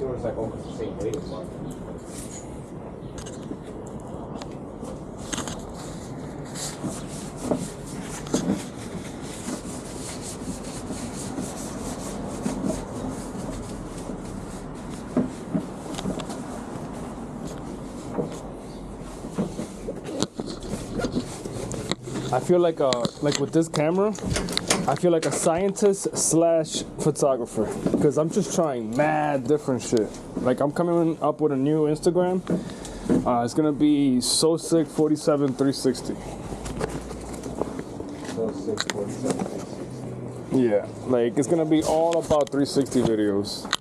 sure it's like almost the same weight as mine. I feel like with this camera, I feel like a scientist slash photographer, because I'm just trying mad different shit. Like I'm coming up with a new Instagram. It's gonna be SoSick 47 360. SoSick 47 360. Yeah, like it's gonna be all about 360 videos.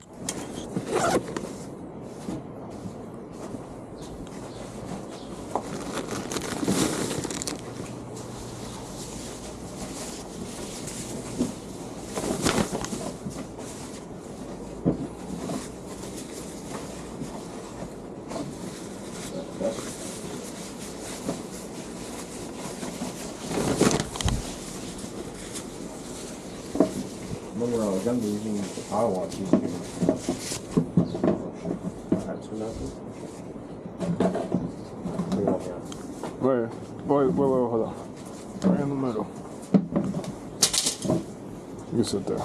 Remember when I was younger, using the power watch. I had two knuckles. Wait, hold on. Right in the middle. You can sit there.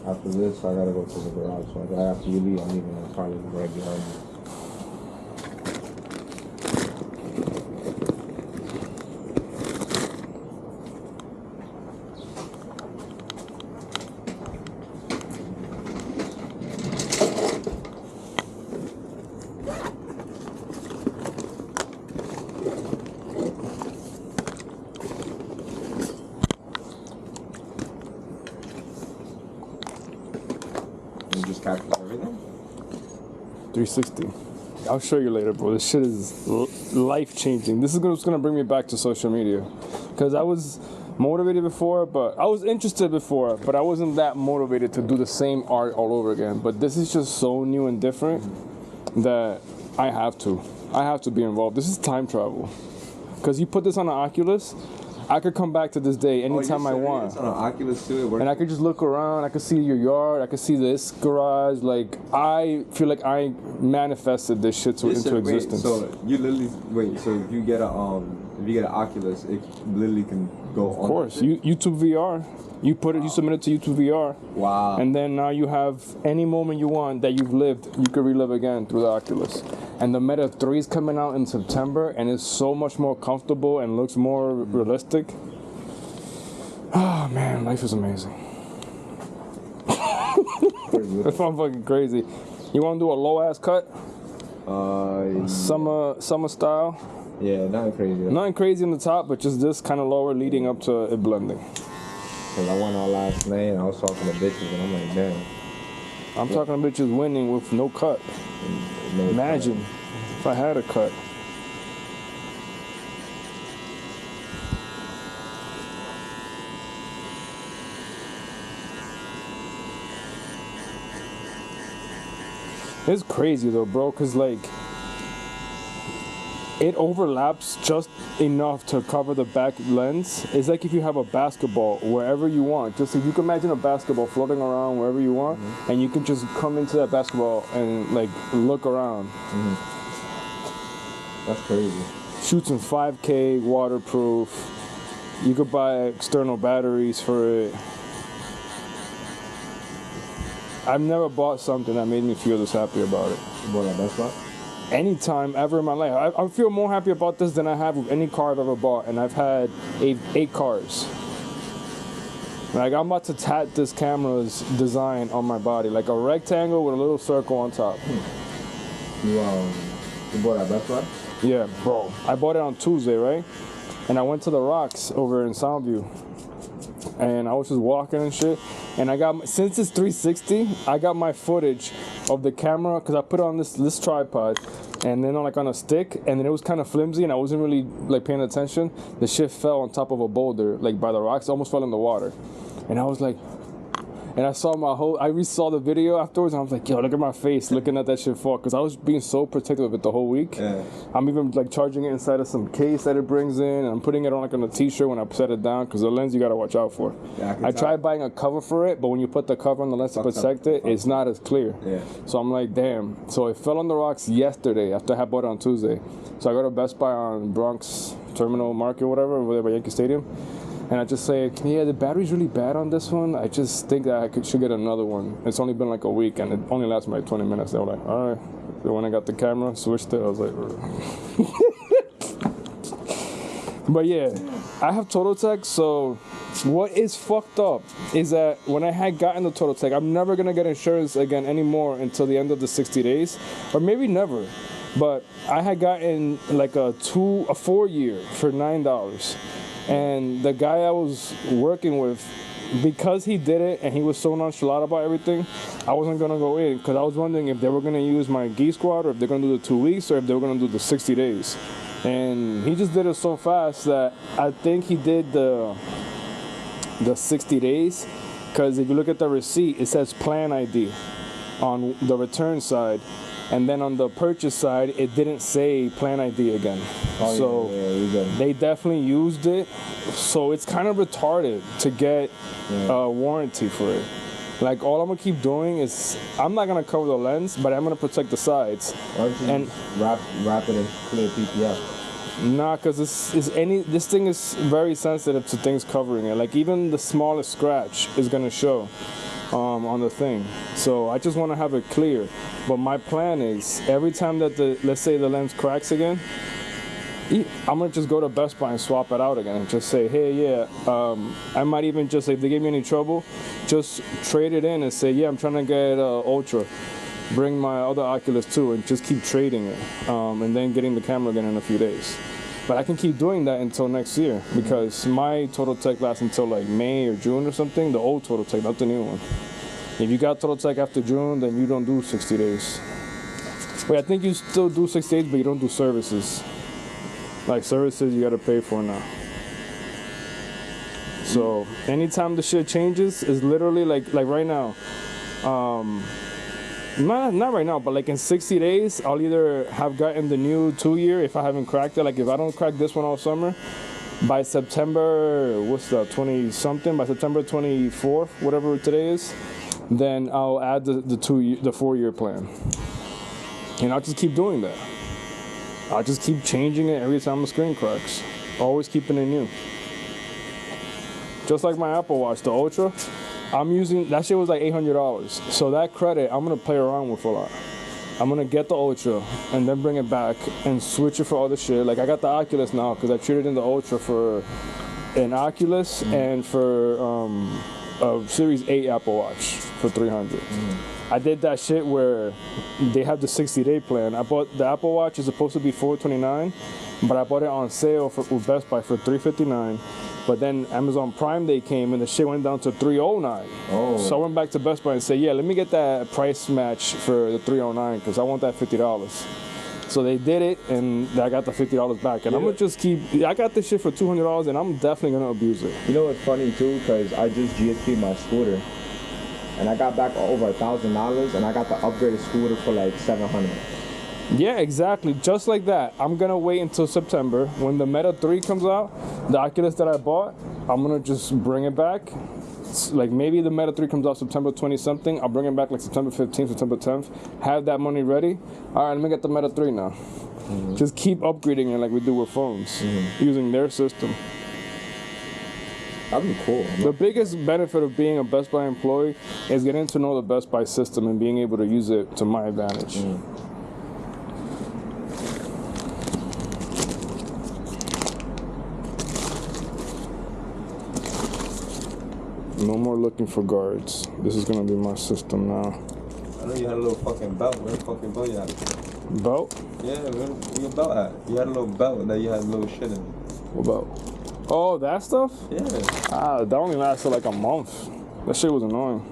After this, I gotta go to the garage. So after you leave, I'm leaving the car right behind you. You just captures everything? 360. I'll show you later, bro. This shit is life changing. This is what's gonna bring me back to social media, because I was motivated before, but I was interested before, but I wasn't that motivated to do the same art all over again. But this is just so new and different that I have to be involved. This is time travel, because you put this on an Oculus, I could come back to this day anytime I want. It's on an Oculus too. And I could just look around. I could see your yard. I could see this garage. Like, I feel like I manifested this shit into existence. So you literally So if you get a an Oculus, it literally can go. Of course, YouTube VR. You put it. You submit it to YouTube VR. Wow. And then now you have any moment you want that you've lived, you can relive again through the Oculus. And the Meta 3 is coming out in September, and it's so much more comfortable and looks more realistic. Oh man, life is amazing. That's fucking crazy. You want to do a low ass cut? Summer style. Yeah, nothing crazy. Nothing crazy on the top, but just this kind of lower leading up to it blending. Cause I went out last night and I was talking to bitches and I'm like, damn. I'm talking to bitches winning with no cut. No Imagine if I had a cut. It's crazy though, bro, cause like it overlaps just enough to cover the back lens. It's like if you have a basketball wherever you want. Just if you can imagine a basketball floating around wherever you want, and you can just come into that basketball and like look around. That's crazy. Shoots in 5K, waterproof. You could buy external batteries for it. I've never bought something that made me feel this happy about it. You bought that Best Buy? Anytime ever in my life. I feel more happy about this than I have with any car I've ever bought, and I've had 8 cars. Like, I'm about to tat this camera's design on my body, like a rectangle with a little circle on top. You bought that Best Buy? Yeah, bro. I bought it on Tuesday, right? And I went to the Rocks over in Soundview. And I was just walking and shit. And I got, since it's 360, I got my footage of the camera, because I put it on this tripod, and then on a stick, and then it was kind of flimsy, and I wasn't really like paying attention. The shit fell on top of a boulder, like by the rocks, almost fell in the water. And I was like, And I saw the video afterwards, and I was like, yo, look at my face looking at that shit fall, because I was being so protective of it the whole week. Yeah. I'm even like charging it inside of some case that it brings in, and I'm putting it on like on a t-shirt when I set it down, because the lens you gotta watch out for. Yeah, I tried buying a cover for it, but when you put the cover on the lens to protect it, it's not as clear. Yeah. So I'm like, damn. So it fell on the rocks yesterday after I had bought it on Tuesday. So I go to Best Buy on Bronx Terminal Market, whatever, over there by Yankee Stadium. And I just say, yeah, the battery's really bad on this one. I just think that should get another one. It's only been like a week, and it only lasts like 20 minutes. They were like, all right. So when I got the camera, switched it, I was like, but yeah, I have Total Tech, so what is fucked up is that when I had gotten the Total Tech, I'm never going to get insurance again anymore until the end of the 60 days, or maybe never. But I had gotten like a 4-year for $9. And the guy I was working with, because he did it and he was so nonchalant about everything, I wasn't going to go in, because I was wondering if they were going to use my Geek Squad, or if they're going to do the 2 weeks, or if they were going to do the 60 days. And he just did it so fast that I think he did the 60 days, because if you look at the receipt, it says plan ID on the return side. And then on the purchase side, it didn't say plan ID again. So they definitely used it. So it's kind of retarded to get a warranty for it. Like, all I'm gonna keep doing is, I'm not gonna cover the lens, but I'm gonna protect the sides. Why don't you And wrap it in clear PPF? nah, because this thing is very sensitive to things covering it. Like, even the smallest scratch is gonna show on the thing. So I just want to have it clear. But my plan is, every time that let's say the lens cracks again, I'm gonna just go to Best Buy and swap it out again, and just say, hey, yeah, I might even just, if they give me any trouble, just trade it in and say, yeah, I'm trying to get Ultra, bring my other Oculus too, and just keep trading it, and then getting the camera again in a few days. But I can keep doing that until next year, because my Total Tech lasts until like May or June or something, the old Total Tech, not the new one. If you got Total Tech after June, then you don't do 60 days. Wait, I think you still do 60 days, but you don't do services. Like, services you gotta pay for now. So anytime the shit changes, is literally like right now. Not right now, but like in 60 days, I'll either have gotten the new 2-year if I haven't cracked it. Like, if I don't crack this one all summer, by September, what's the 20-something? By September 24th, whatever today is, then I'll add the 4-year plan. And I'll just keep doing that. I'll just keep changing it every time the screen cracks. Always keeping it new. Just like my Apple Watch, the Ultra. I'm using, that shit was like $800. So that credit, I'm gonna play around with a lot. I'm gonna get the Ultra and then bring it back and switch it for other shit. Like, I got the Oculus now because I traded in the Ultra for an Oculus and for a Series 8 Apple Watch for $300. I did that shit where they have the 60-day plan. I bought the Apple Watch, is supposed to be $429, but I bought it on sale with Best Buy for $359. But then Amazon Prime Day came and the shit went down to $309. Oh. So I went back to Best Buy and said, yeah, let me get that price match for the $309 because I want that $50. So they did it, and I got the $50 back. And I'm gonna just I got this shit for $200, and I'm definitely gonna abuse it. You know what's funny too? Because I just GSP'd my scooter, and I got back over $1,000, and I got the upgraded scooter for like $700. Yeah, exactly. Just like that. I'm gonna wait until September when the Meta 3 comes out. The Oculus that I bought, I'm gonna just bring it back. Like, maybe the Meta 3 comes out September 20-something. I'll bring it back like September 15th, September 10th. Have that money ready. All right, let me get the Meta 3 now. Just keep upgrading it like we do with phones, using their system. That'd be cool. The biggest benefit of being a Best Buy employee is getting to know the Best Buy system and being able to use it to my advantage. No more looking for guards. This is gonna be my system now. I know you had a little fucking belt. Where the fucking belt you had? Belt? Yeah, where your belt at? You had a little belt that you had a little shit in. What belt? Oh, that stuff? Yeah. That only lasted like a month. That shit was annoying.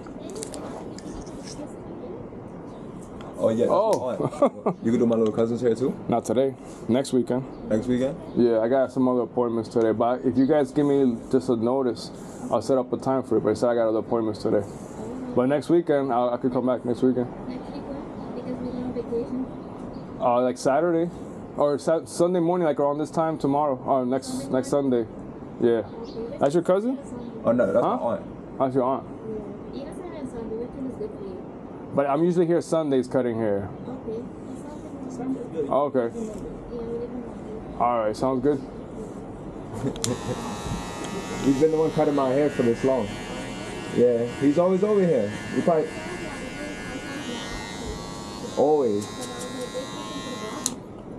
Oh, yeah. Oh. You can do my little cousin's hair too? Not today. Next weekend. Next weekend? Yeah, I got some other appointments today. But if you guys give me just a notice, I'll set up a time for it. But I said I got other appointments today. But next weekend, I could come back next weekend. Next week, what? Because we're going on vacation. Like Saturday, or Sunday morning, like around this time tomorrow, or next Sunday. Yeah. Okay. That's your cousin? Oh no, that's Huh? my aunt. That's your aunt. Yeah. Even Saturday and Sunday, weekend is good for you. But I'm usually here Sundays cutting hair. Okay. That sounds good. Oh, okay. Yeah, we live in London. All right. Sounds good. He's been the one cutting my hair for this long. Yeah, he's always over here. He probably always.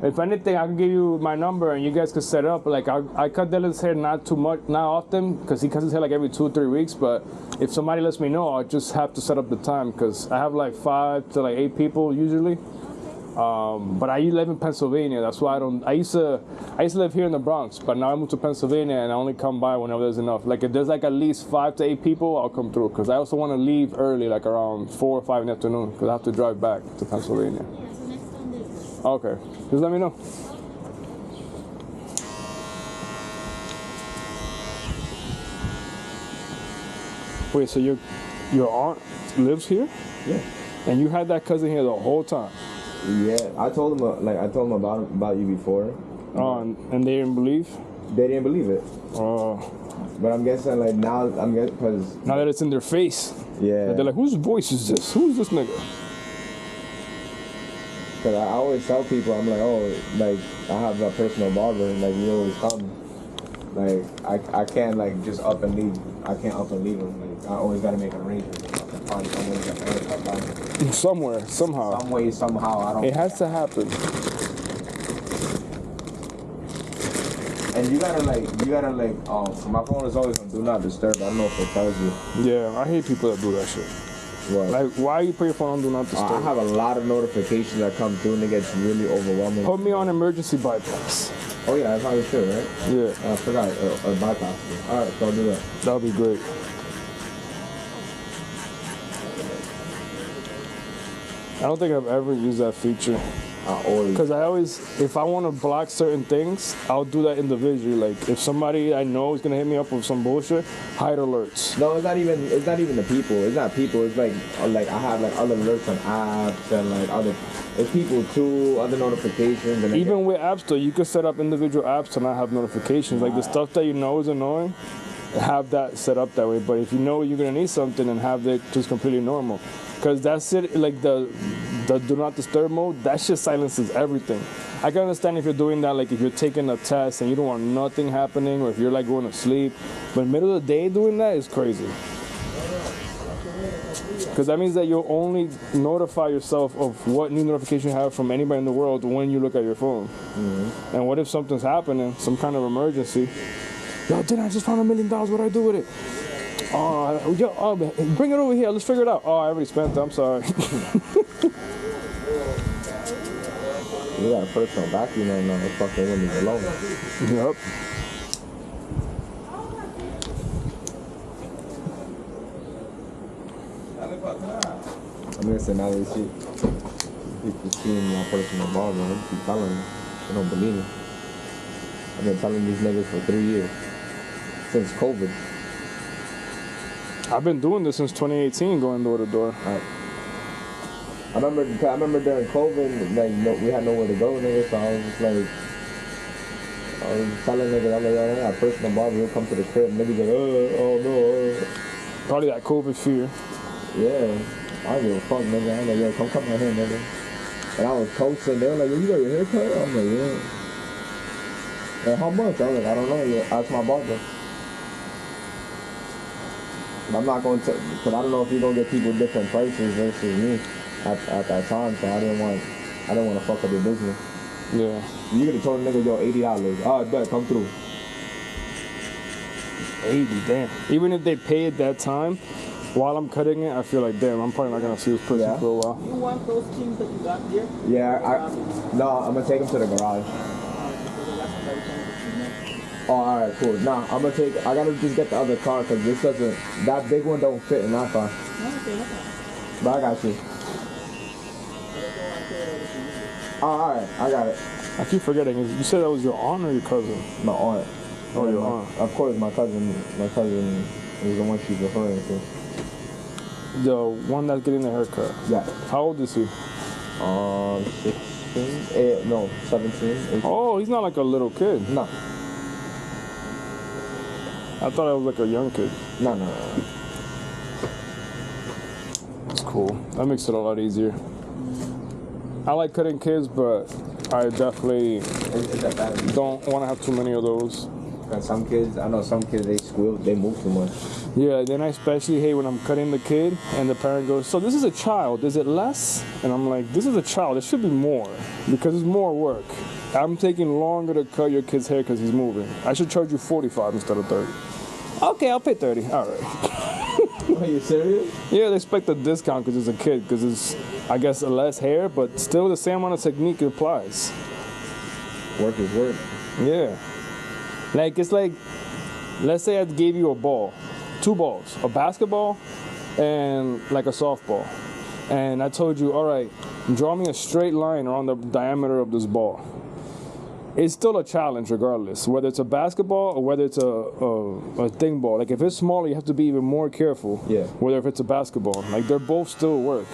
If anything, I can give you my number and you guys could set up. Like I cut Dylan's hair not too much, not often, because he cuts his hair like every 2-3 weeks. But if somebody lets me know, I'll just have to set up the time because I have like 5 to like 8 people usually. But I live in Pennsylvania. That's why I don't. I used to live here in the Bronx, but now I moved to Pennsylvania and I only come by whenever there's enough. Like if there's like at least 5 to 8 people, I'll come through. Because I also want to leave early, like around 4 or 5 in the afternoon, because I have to drive back to Pennsylvania. Yeah, so next Sunday. Okay, just let me know. Wait, so your aunt lives here, Yeah. and you had that cousin here the whole time? Yeah, I told him about you before. Oh, and they didn't believe? They didn't believe it, Oh, but I'm guessing like now I'm guessing because now that it's in their face, yeah, they're like, whose voice is this? Who's this nigga? because I always tell people I'm like, oh, like I have a personal barber, and like you always come. Like I can't like just up and leave. I can't up and leave him. Like I always gotta make an arrangement. Find some way to get haircut done. Somewhere, somehow. Some way, somehow. I don't. It has to happen. And you gotta like, my phone is always on do not disturb. I don't know if it tells you. Yeah, I hate people that do that shit. What? Like, why you put your phone on do not I disturb? have a lot of notifications that come through and it gets really overwhelming. Put me on emergency bypass. Oh yeah, that's how you should, right? Yeah, I forgot, bypass. Alright, so I'll do that. that'll be great. I don't think I've ever used that feature. I always. Because I always, if I want to block certain things, I'll do that individually. Like, if somebody I know is going to hit me up with some bullshit, hide alerts. No, it's not even the people. It's not people. It's like I have like other alerts on apps and like other. It's people too, other notifications. And Even with apps, though, you can set up individual apps to not have notifications. Like, the stuff that you know is annoying, have that set up that way. But if you know you're going to need something, and have it just completely normal. Because that's it, like the do not disturb mode, that shit silences everything. I can understand if you're doing that, like if you're taking a test and you don't want nothing happening, or if you're like going to sleep. But in the middle of the day doing that is crazy. Because that means that you'll only notify yourself of what new notification you have from anybody in the world when you look at your phone. Mm-hmm. And what if something's happening, some kind of emergency? Yo, I just found $1 million, what do I do with it? Bring it over here. Let's figure it out. Oh, I already spent it. I'm sorry. You got a personal vacuum right now. Fucking leave me alone. Yep. I'm gonna say now they see people seeing my personal barber. I keep telling them. They don't believe me. I've been telling these niggas for 3 years since COVID. I've been doing this since 2018, going door to door. I remember during COVID, like we had nowhere to go, nigga. So I was just like, I was telling niggas, I'm like, yo, I got a personal barber. He'll come to the crib. Niggas like, oh no. Probably that COVID fear. Yeah, I don't give a fuck, nigga. I'm like, yo, come cut my hair, nigga. And I was coaching. They were like, yo, you got your hair cut? I'm like, yeah. And how much? I was like, I don't know. Yeah, ask my barber. I'm not going to, because I don't know if you're going to get people different prices versus me at that time, so I didn't want to fuck up your business. Yeah. You could have told a nigga, yo, $80. Oh, I bet, come through. 80, damn. Even if they pay at that time, while I'm cutting it, I feel like, damn, I'm probably not going to see this person for a while. You want those things that you got here? Yeah, no, I'm going to take them to the garage. Oh, alright, cool. Nah, I gotta just get the other car because this doesn't, that big one don't fit in that car. But I got you. Oh, alright, I got it. I keep forgetting. You said that was your aunt or your cousin? My aunt. Oh, your aunt. Of course, my cousin is the one she's referring to. The one that's getting the haircut. Yeah. How old is he? 16, no, 17, 18. Oh, he's not like a little kid. No, I thought it was like a young kid. no. It's cool. That makes it a lot easier. I like cutting kids, but I definitely It's that bad. don't want to have too many of those. And some kids, I know some kids, they squeal, they move too much. Yeah, then I especially hate when I'm cutting the kid and the parent goes, so this is a child, is it less? And I'm like, this is a child, it should be more because it's more work. I'm taking longer to cut your kid's hair because he's moving. I should charge you 45 instead of 30. Okay, I'll pay 30. All right. Are you serious? Yeah, they expect a discount because it's a kid because it's, I guess, less hair, but still the same amount of technique applies. Work is work. Yeah. Like, it's like, let's say I gave you a ball, 2 balls, a basketball and like a softball. And I told you, all right, draw me a straight line around the diameter of this ball. It's still a challenge regardless, whether it's a basketball or whether it's a thing ball. Like if it's smaller, you have to be even more careful. Yeah. Whether if it's a basketball. Like they're both still work.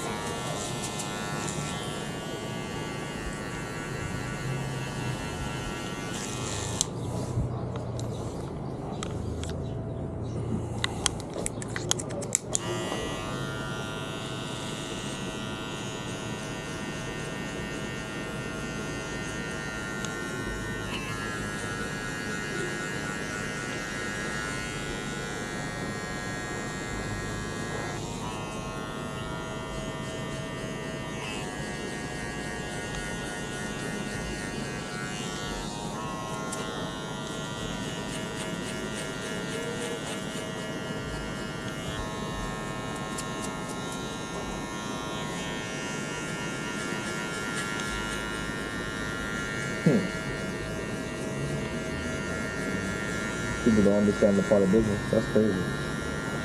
People don't understand the part of business. That's crazy.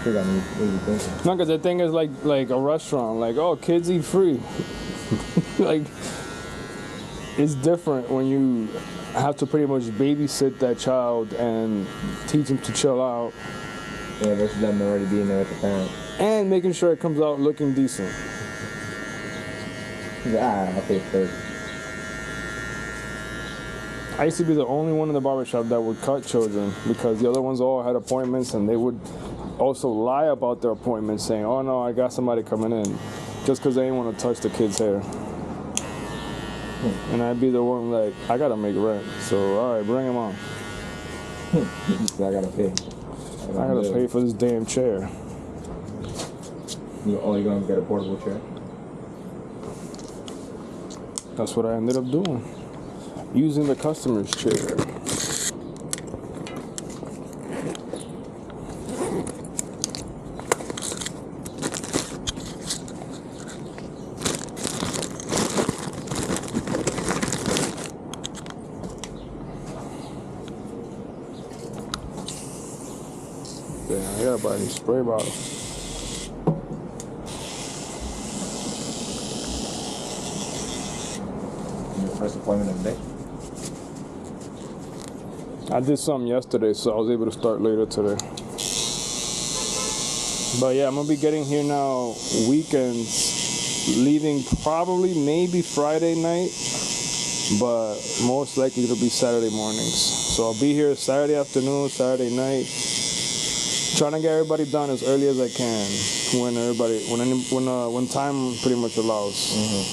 Shit got me really thinking. No, because the thing is like a restaurant, like, oh, kids eat free. Like, it's different when you have to pretty much babysit that child and teach them to chill out Yeah, versus them already being there with the parent. and making sure it comes out looking decent. He's like, I'll pay first. I used to be the only one in the barbershop that would cut children because the other ones all had appointments and they would also lie about their appointments saying, oh no, I got somebody coming in just because they didn't want to touch the kid's hair. And I'd be the one like, I gotta make rent, so all right, bring him on. I gotta pay. I gotta pay for this damn chair. You're gonna get a portable chair? That's what I ended up doing. Using the customer's chair. Yeah, I gotta buy a new spray bottle. Your first appointment of the day? I did something yesterday, so I was able to start later today. But yeah, I'm gonna be getting here now weekends, leaving probably maybe Friday night, but most likely it'll be Saturday mornings. So I'll be here Saturday afternoon, Saturday night, trying to get everybody done as early as I can when time pretty much allows.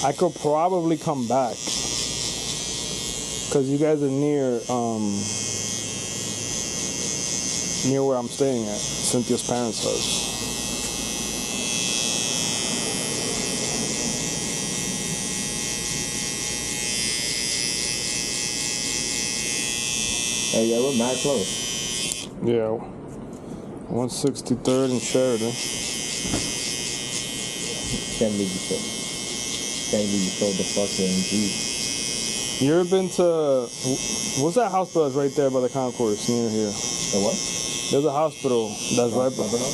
I could probably come back because you guys are near where I'm staying at, Cynthia's parents' house. Hey, yeah, we're mad close. Yeah, 163rd and Sheridan. Can't believe you sold. Can't believe you sold the fucking Jeep. You ever been to, what's that hospital that's right there by the concourse near here? The what? There's a hospital that's right by, Lebanon?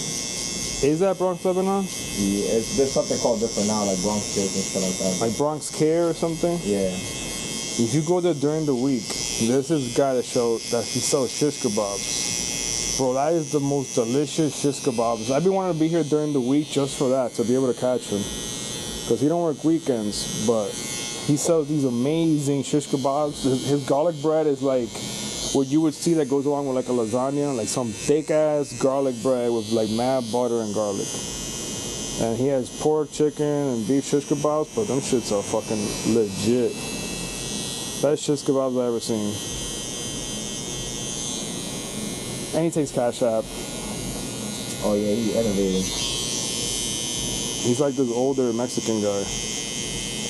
Is that Bronx Lebanon? Yeah, there's something called different now, like Bronx Kids and stuff like that. Like Bronx Care or something? Yeah. If you go there during the week, there's this guy that he sells shish kebabs. Bro, that is the most delicious shish kebabs. I've been wanting to be here during the week just for that, to be able to catch him. Because he don't work weekends, but he sells these amazing shish kebabs. His garlic bread is like what you would see that goes along with like a lasagna, like some thick ass garlic bread with like mad butter and garlic. And he has pork, chicken, and beef shish kebabs, but them shits are fucking legit. Best shish kebabs I've ever seen. And he takes Cash App. Oh yeah, he innovated. He's like this older Mexican guy.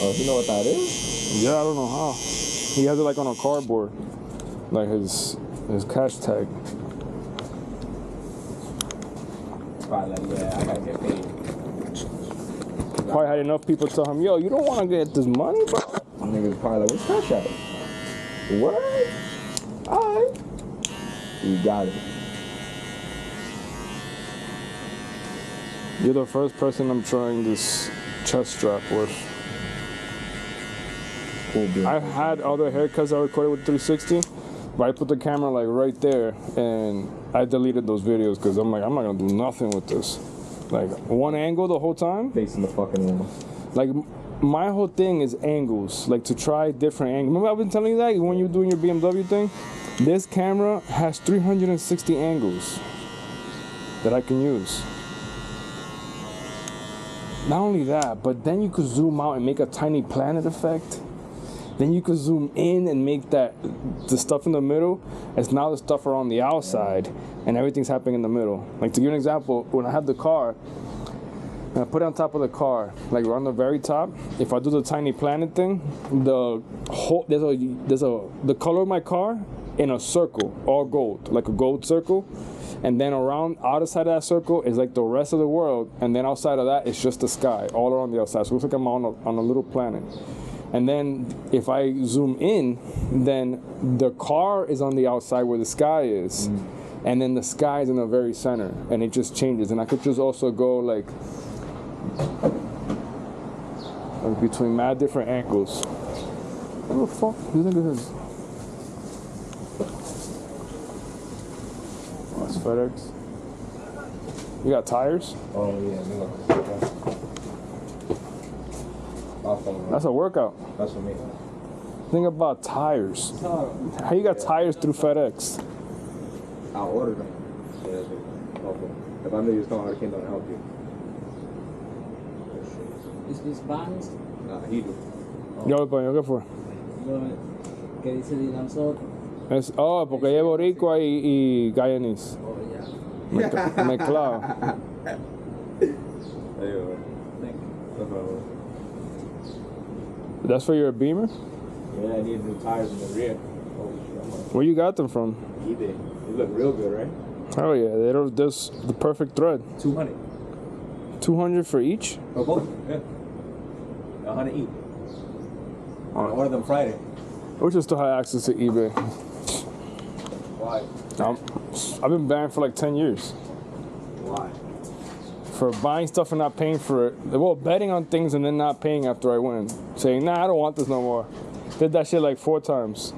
Oh, you know what that is? Yeah, I don't know how. He has it like on a cardboard, like his cash tag. Probably like, yeah, I gotta get paid. Probably had enough people tell him, yo, you don't want to get this money, bro. Niggas probably like, what's Cash App? What? Alright. You got it. You're the first person I'm trying this chest strap with. Cool, bro. I've had other haircuts I recorded with 360, but I put the camera like right there and I deleted those videos because I'm like, I'm not gonna do nothing with this. Like one angle the whole time. Facing the fucking wall. Like my whole thing is angles, like to try different angles. Remember I've been telling you that when you're doing your BMW thing? This camera has 360 angles that I can use. Not only that, but then you could zoom out and make a tiny planet effect. Then you could zoom in and make the stuff in the middle as now the stuff are on the outside and everything's happening in the middle. Like to give you an example, when I have the car, and I put it on top of the car, like on the very top, if I do the tiny planet thing, the color of my car in a circle, all gold, like a gold circle. And then around outer side of that circle is like the rest of the world, and then outside of that it's just the sky, all around the outside. So it looks like I'm on a little planet. And then if I zoom in, then the car is on the outside where the sky is, and then the sky is in the very center, and it just changes. And I could just also go like between mad different angles. What the fuck? You think this is? That's FedEx. You got tires? Oh yeah, nigga. That's a workout. That's for me. Think about tires. How you got tires through FedEx? I'll order them. Yeah, that's it. Okay. If I knew you was coming, I came down to help you. Is this Vans? Nah, he do. Yo, coño, ¿qué fue? ¿Qué dice Dylan Soto? Porque ella es boricua y guyanese. Oh, yeah. Mezclado. There you go. Thank you. No problem. That's for your Beamer? Yeah, I need new tires in the rear. Holy shit, Where you got them from? eBay. They look real good, right? Oh yeah, that's the perfect thread. 200. 200 for each? For both? Yeah. 100 each. I ordered them Friday. We should still have access to eBay. Why? I've been banned for like 10 years. Why? For buying stuff and not paying for it. Well, betting on things and then not paying after I win. Saying, nah, I don't want this no more. Did that shit like 4 times.